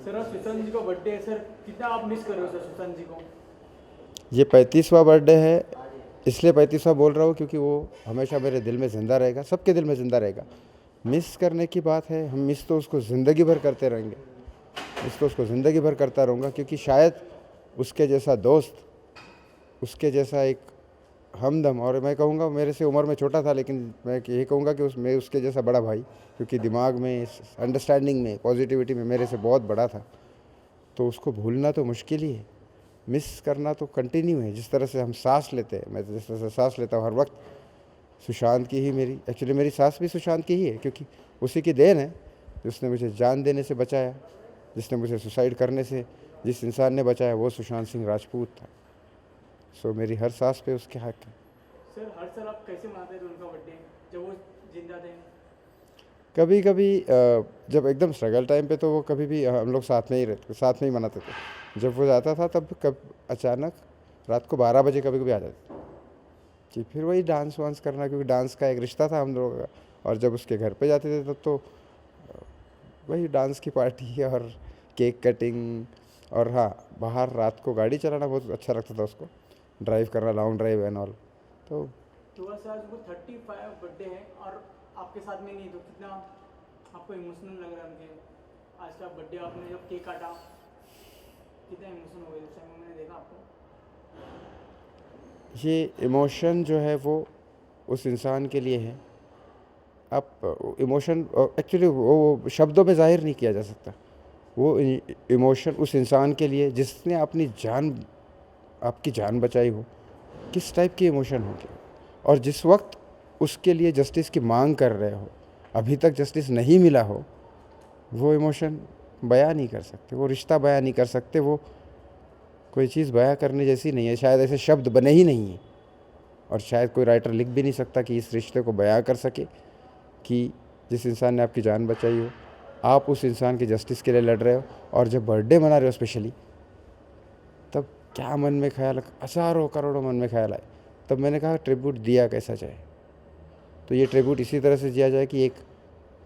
Sir आज सुशांत जी का birthday है सर, कितना आप मिस कर रहे हो सर सुशांत जी को? ये 35वां बर्थडे है। इसलिए 35वां बोल रहा हूँ क्योंकि वो हमेशा मेरे दिल में ज़िंदा रहेगा, सबके दिल में ज़िंदा रहेगा। मिस करने की बात है, हम मिस तो उसको ज़िंदगी भर करते रहेंगे। मिस तो उसको ज़िंदगी भर करता रहूँगा, क्योंकि शायद उसके जैसा दोस्त, उसके जैसा एक हमदम, और मैं कहूँगा मेरे से उम्र में छोटा था, लेकिन मैं यही कहूँगा कि मैं उसके जैसा बड़ा भाई, क्योंकि दिमाग में, अंडरस्टैंडिंग में, पॉजिटिविटी में मेरे से बहुत बड़ा था। तो उसको भूलना तो मुश्किल ही है, मिस करना तो कंटिन्यू है। जिस तरह से हम सांस लेते हैं, मैं तो जिस तरह से सांस लेता हूँ हर वक्त, सुशांत की ही मेरी, एक्चुअली मेरी सांस भी सुशांत की ही है, क्योंकि उसी की देन है जिसने मुझे जान देने से बचाया, जिसने मुझे सुसाइड करने से जिस इंसान ने बचाया वो सुशांत सिंह राजपूत था। सो मेरी हर सांस पे उसके हक है। सर हर साल आप कैसे मनाते थे उनका बर्थडे जब वो जिंदा थे? कभी कभी जब एकदम स्ट्रगल टाइम पे तो वो कभी भी हम लोग साथ में ही रहते, साथ में ही मनाते थे। जब वो जाता था तब कब अचानक रात को 12 बजे कभी कभी आ जाते कि फिर वही डांस वांस करना, क्योंकि डांस का एक रिश्ता था हम लोगों का। और जब उसके घर पे जाते थे तब तो वही डांस की पार्टी और केक कटिंग। और हाँ, बाहर रात को गाड़ी चलाना बहुत अच्छा लगता था उसको, ड्राइव करना, लॉन्ग ड्राइव एंड ऑल। तो तो वैसे आज वो 35 बर्थडे है और आपके साथ में नहीं, तो कितना आपको इमोशनल लग रहा है उनके आज का बर्थडे? आपने जब केक काटा कितना इमोशन हो गया उस टाइम मैंने देखा आपको? ये इमोशन जो है वो उस इंसान के लिए है। आप इमोशन एक्चुअली वो शब्दों में ज़ाहिर नहीं किया जा सकता। वो इमोशन उस इंसान के लिए जिसने अपनी जान, आपकी जान बचाई हो, किस टाइप की इमोशन होगी। और जिस वक्त उसके लिए जस्टिस की मांग कर रहे हो, अभी तक जस्टिस नहीं मिला हो, वो इमोशन बयां नहीं कर सकते, वो रिश्ता बयां नहीं कर सकते, वो कोई चीज़ बयां करने जैसी नहीं है। शायद ऐसे शब्द बने ही नहीं हैं, और शायद कोई राइटर लिख भी नहीं सकता कि इस रिश्ते को बयां कर सके कि जिस इंसान ने आपकी जान बचाई हो, आप उस इंसान की जस्टिस के लिए लड़ रहे हो, और जब बर्थडे मना रहे हो स्पेशली, तब क्या मन में ख्याल, हज़ारों करोड़ों मन में ख्याल आए। तब मैंने कहा ट्रिब्यूट दिया कैसा जाए। तो ये ट्रिब्यूट इसी तरह से दिया जाए कि एक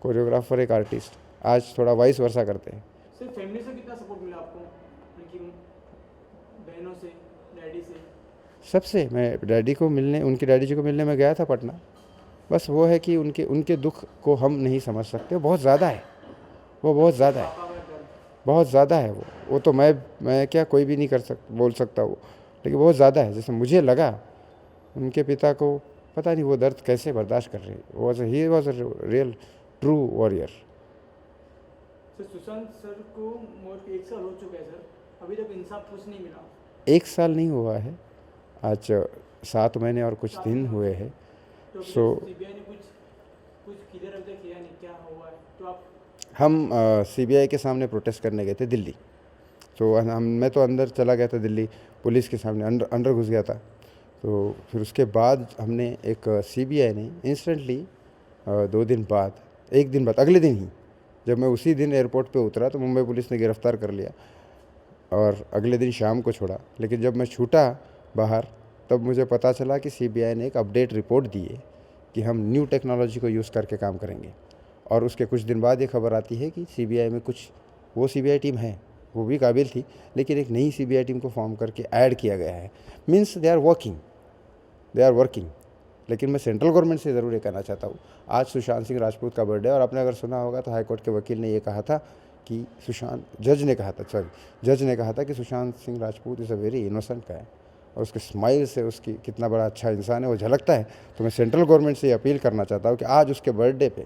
कोरियोग्राफर, एक आर्टिस्ट आज थोड़ा वाइस वर्सा करते हैं। सर फैमिली से कितना सपोर्ट मिला आपको, उनकी बहनों से, डैडी से? सबसे, मैं डैडी को मिलने, उनके डैडी जी को मिलने में गया था पटना। बस वो है कि उनके उनके दुख को हम नहीं समझ सकते, बहुत ज़्यादा है, वो बहुत ज़्यादा है, पापा का दर्द? बहुत ज़्यादा है वो तो मैं क्या, कोई भी नहीं बोल सकता वो, लेकिन बहुत ज़्यादा है। जैसे मुझे लगा उनके पिता को, पता नहीं वो दर्द कैसे बर्दाश्त कर रहे। He was a real true warrior. Sir Sushant sir को मौत 1 साल हो चुका है सर, अभी तक इंसाफ कुछ नहीं मिला। 1 साल नहीं हुआ है, आज 7 महीने और कुछ 7 दिन महीने हो हुए गए हैं। तो अभी सो तक सीबीआई ने कुछ कुछ किधर अभी तक किया नहीं, क्या हुआ है तो आप? हम सीबीआई के सामने प्रोटेस्ट करने गए थे दिल्ली। तो मैं तो अंदर चला गया था दिल्ली, पुलिस के सामने अंदर अंदर घुस गया था। तो फिर उसके बाद हमने एक, सीबीआई ने इंस्टेंटली 2 दिन बाद, एक दिन बाद, अगले दिन ही, जब मैं उसी दिन एयरपोर्ट पे उतरा तो मुंबई पुलिस ने गिरफ़्तार कर लिया और अगले दिन शाम को छोड़ा। लेकिन जब मैं छूटा बाहर, तब मुझे पता चला कि सीबीआई ने एक अपडेट रिपोर्ट दी है कि हम न्यू टेक्नोलॉजी को यूज़ करके काम करेंगे। और उसके कुछ दिन बाद ये खबर आती है कि सीबीआई में कुछ, वो सीबीआई टीम है, वो भी काबिल थी, लेकिन एक नई सीबीआई टीम को फॉर्म करके ऐड किया गया है। Means they are working. लेकिन मैं सेंट्रल गवर्नमेंट से ज़रूर ये कहना चाहता हूँ, आज सुशांत सिंह राजपूत का बर्थडे, और आपने अगर सुना होगा तो हाईकोर्ट के वकील ने ये कहा था कि जज ने कहा था, जज ने कहा था कि Sushant Singh Rajput is a very innocent का है, और उसके स्माइल से उसकी कितना बड़ा अच्छा इंसान है वो झलकता है। तो मैं सेंट्रल गवर्नमेंट से ये अपील करना चाहता हूँ कि आज उसके बर्थडे पे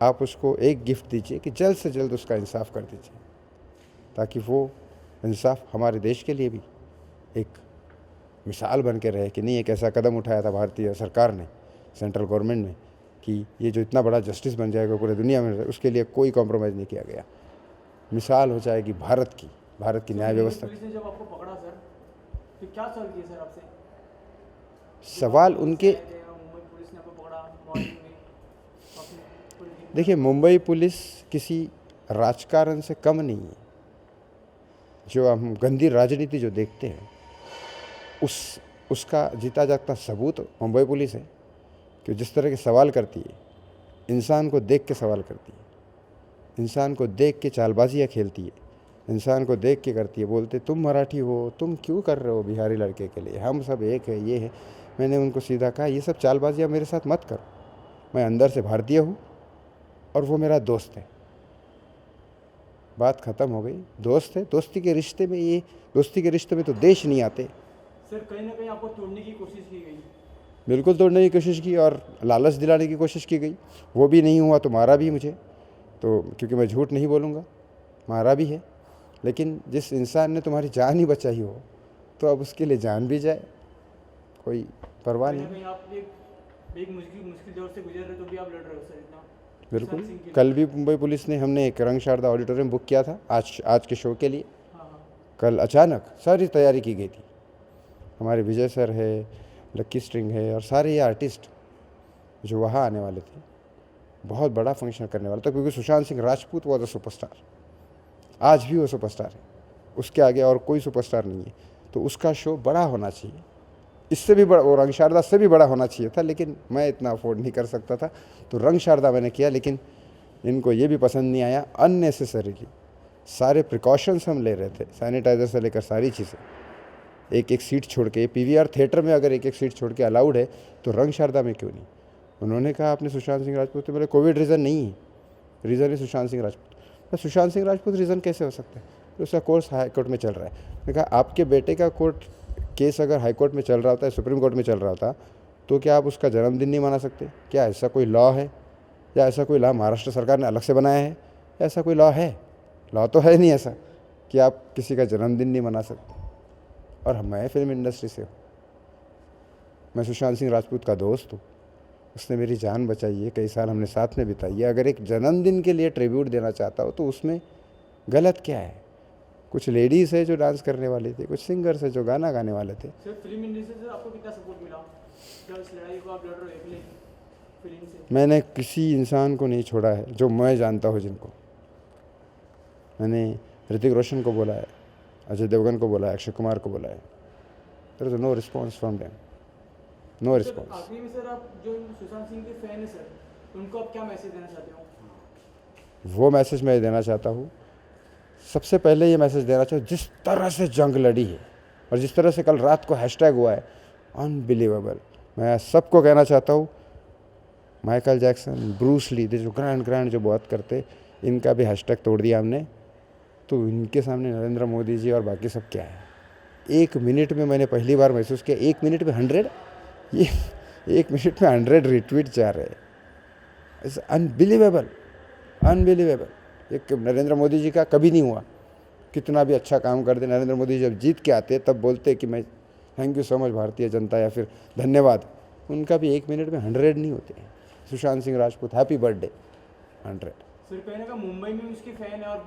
आप उसको एक गिफ्ट दीजिए कि जल्द से जल्द उसका इंसाफ कर दीजिए, ताकि वो इंसाफ हमारे देश के लिए भी एक मिसाल बन के रहे कि नहीं, एक ऐसा कदम उठाया था भारतीय सरकार ने, सेंट्रल गवर्नमेंट ने, कि ये जो इतना बड़ा जस्टिस बन जाएगा पूरे दुनिया में, उसके लिए कोई कॉम्प्रोमाइज़ नहीं किया गया। मिसाल हो जाएगी भारत की सर न्याय मुंबई व्यवस्था पुलिस की। ने जब आपको पकड़ा सर, तो क्या सवाल किए सर आपसे जब आप सवाल दिल्ली से उनके, आए थे और मुंबई पुलिस ने आपको पकड़ा मॉर्निंग में, अपने पूरे दिन का? देखिए, मुंबई पुलिस किसी राजकारण से कम नहीं है। जो हम गंदी राजनीति जो देखते हैं, उस उसका जीता जागता सबूत मुंबई पुलिस है, कि जिस तरह के सवाल करती है, इंसान को देख के सवाल करती है। इंसान को देख के चालबाजियाँ खेलती है, इंसान को देख के करती है। बोलते तुम मराठी हो, तुम क्यों कर रहे हो बिहारी लड़के के लिए, हम सब एक है, ये है। मैंने उनको सीधा कहा ये सब चालबाजियाँ मेरे साथ मत करो, मैं अंदर से भारतीय हूँ और वो मेरा दोस्त है। बात ख़त्म हो गई। दोस्त है, दोस्ती के रिश्ते में दोस्ती के रिश्ते में तो देश नहीं आते। सर कहीं ना कहीं आपको तोड़ने की कोशिश की गई? बिल्कुल तोड़ने की कोशिश की और लालच दिलाने की कोशिश की गई। वो भी नहीं हुआ तो मारा भी मुझे, तो क्योंकि मैं झूठ नहीं बोलूँगा, मारा भी है। लेकिन जिस इंसान ने तुम्हारी जान ही बचाई हो तो अब उसके लिए जान भी जाए, कोई परवाह कहीं ना नहीं। कहीं आप एक मुश्किल दौर से गुजर रहे तो भी आप लड़ रहे हो सर इतना। बिल्कुल। सुशांत सिंह के लिए। कल भी मुंबई पुलिस ने हमने एक रंग शारदा ऑडिटोरियम बुक किया था आज के शो के लिए। हाँ हाँ। कल अचानक सारी तैयारी की गई थी। हमारे विजय सर है, लक्की स्ट्रिंग है और सारे ये आर्टिस्ट जो वहाँ आने वाले थे, बहुत बड़ा फंक्शन करने वाला था, क्योंकि Sushant Singh Rajput was a superstar. आज भी वो सुपरस्टार है, उसके आगे और कोई सुपरस्टार नहीं है। तो उसका शो बड़ा होना चाहिए, इससे भी बड़ा, वो रंग शारदा से भी बड़ा होना चाहिए था, लेकिन मैं इतना अफोर्ड नहीं कर सकता था, तो रंग शारदा मैंने किया। लेकिन इनको ये भी पसंद नहीं आया, अननेसेसरीली सारे प्रिकॉशंस हम ले रहे थे, सैनिटाइज़र से लेकर सारी चीज़ें। एक एक सीट छोड़ के, पीवीआर थिएटर में अगर एक एक सीट छोड़ के अलाउड है तो रंग शारदा में क्यों नहीं? उन्होंने कहा आपने सुशांत सिंह राजपूत, तो बोले कोविड रीज़न नहीं है, रीज़न है सुशांत सिंह राजपूत। तो सुशांत सिंह राजपूत रीज़न कैसे हो सकता है? तो उसका कोर्स हाई कोर्ट में चल रहा है। मैंने कहा आपके बेटे का कोर्ट केस अगर हाई कोर्ट में चल रहा होता है, सुप्रीम कोर्ट में चल रहा होता, तो क्या आप उसका जन्मदिन नहीं मना सकते? क्या ऐसा कोई लॉ है, या ऐसा कोई लॉ महाराष्ट्र सरकार ने अलग से बनाया है? ऐसा कोई लॉ है? लॉ तो है नहीं ऐसा कि आप किसी का जन्मदिन नहीं मना सकते। और मैं फिल्म इंडस्ट्री से हूँ, मैं सुशांत सिंह राजपूत का दोस्त हूँ, उसने मेरी जान बचाई है, कई साल हमने साथ में बिताई है। अगर एक जन्मदिन के लिए ट्रिब्यूट देना चाहता हो तो उसमें गलत क्या है? कुछ लेडीज़ है जो डांस करने वाली थी, कुछ सिंगर्स है जो गाना गाने वाले थे। सर फिल्म इंडस्ट्री से आपको कितना सपोर्ट मिला जब इस लड़ाई को आप लड़ रहे हो अकेले फिल्म से? मैंने किसी इंसान को नहीं छोड़ा है जो मैं जानता हूँ जिनको। मैंने ऋतिक रोशन को बोला है, अजय देवगन को बोला है, अक्षय कुमार को बोला है। There is no response from them, no sir response. आखिरी में सर आप जो सुशांत सिंह के फैन है सर, उनको आप क्या मैसेज देना चाहते हो? वो मैसेज मैं देना चाहता हूँ, सबसे पहले ये मैसेज देना चाहूँ, जिस तरह से जंग लड़ी है और जिस तरह से कल रात को हैशटैग हुआ है, अनबिलीवेबल। मैं सबको कहना चाहता हूँ, माइकल जैक्सन, ब्रूस ली, जो ग्रैंड जो बहुत करते, इनका भी हैशटैग तोड़ दिया हमने। तो इनके सामने नरेंद्र मोदी जी और बाकी सब क्या है? 1 मिनट में मैंने पहली बार महसूस किया, 1 मिनट में 100, ये 1 मिनट में 100 रिट्वीट जा रहे हैं। It's unbelievable, unbelievable. एक नरेंद्र मोदी जी का कभी नहीं हुआ, कितना भी अच्छा काम कर दे, नरेंद्र मोदी जब जीत के आते तब बोलते कि मैं thank you so much Bharatiya Janata, या फिर धन्यवाद। उनका भी 1 मिनट में 100 नहीं होते हैं। Sushant Singh Rajput happy birthday 100। Sir कहने का मुंबई में भी उसके फैन है और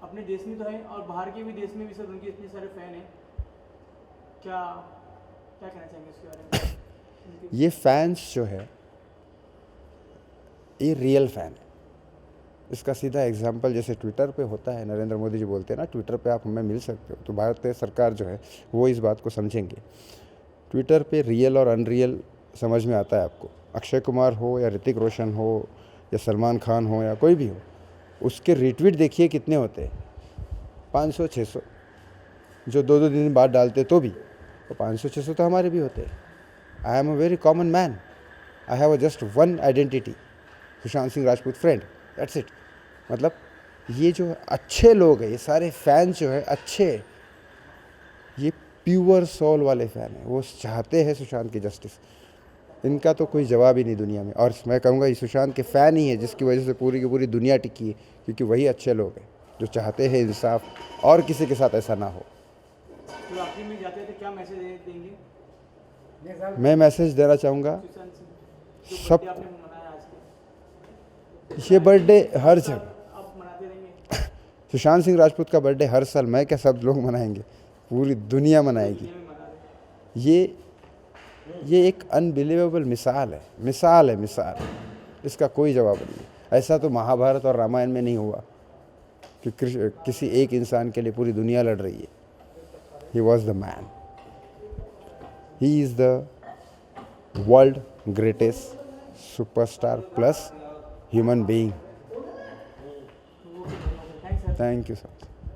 अपने देश में तो है और बाहर के भी देश में भी सर उनके इतने सारे फैन हैं, क्या क्या कहना चाहेंगे उसके बारे में? ये फैंस जो है, ये रियल फ़ैन है। इसका सीधा एग्जांपल जैसे ट्विटर पे होता है, नरेंद्र मोदी जी बोलते हैं ना, ट्विटर पे आप हमें मिल सकते हो, तो भारतीय सरकार जो है वो इस बात को समझेंगे। ट्विटर पे रियल और अनरियल समझ में आता है आपको। अक्षय कुमार हो या ऋतिक रोशन हो या सलमान खान हो या कोई भी हो, उसके रिट्वीट देखिए कितने होते हैं, 500-600, जो 2-2 दिन बाद डालते तो भी, तो 500-600 तो हमारे भी होते हैं। I am a very common man, I have just one identity, Sushant Singh Rajput friend, that's it. मतलब ये जो अच्छे लोग हैं, ये सारे फैंस जो है अच्छे, ये प्योर सोल वाले फ़ैन हैं, वो चाहते हैं सुशांत की जस्टिस। इनका तो कोई जवाब ही नहीं दुनिया में। और मैं कहूँगा ये सुशांत के फ़ैन ही है जिसकी वजह से पूरी की पूरी दुनिया टिकी है, क्योंकि वही अच्छे लोग हैं जो चाहते हैं इंसाफ और किसी के साथ ऐसा ना हो। तो आखिरी में जाते थे क्या मैसेज देंगे मैं मैसेज देना चाहूँगा, सुशांत सिंह जो सब birthday आपने मनाया आज के, ये बर्थडे हर जगह, आप मनाते रहेंगे? सुशांत सिंह राजपूत का बर्थडे हर साल, मैं क्या सब लोग मनाएंगे, पूरी दुनिया मनाएगी। दुनिया में मना रहे हैं। ये एक अनबिलीवेबल मिसाल है, मिसाल। इसका कोई जवाब नहीं है। ऐसा तो महाभारत और रामायण में नहीं हुआ कि किसी एक इंसान के लिए पूरी दुनिया लड़ रही है। He was the man, he is the world greatest superstar plus human being. Thank you sir.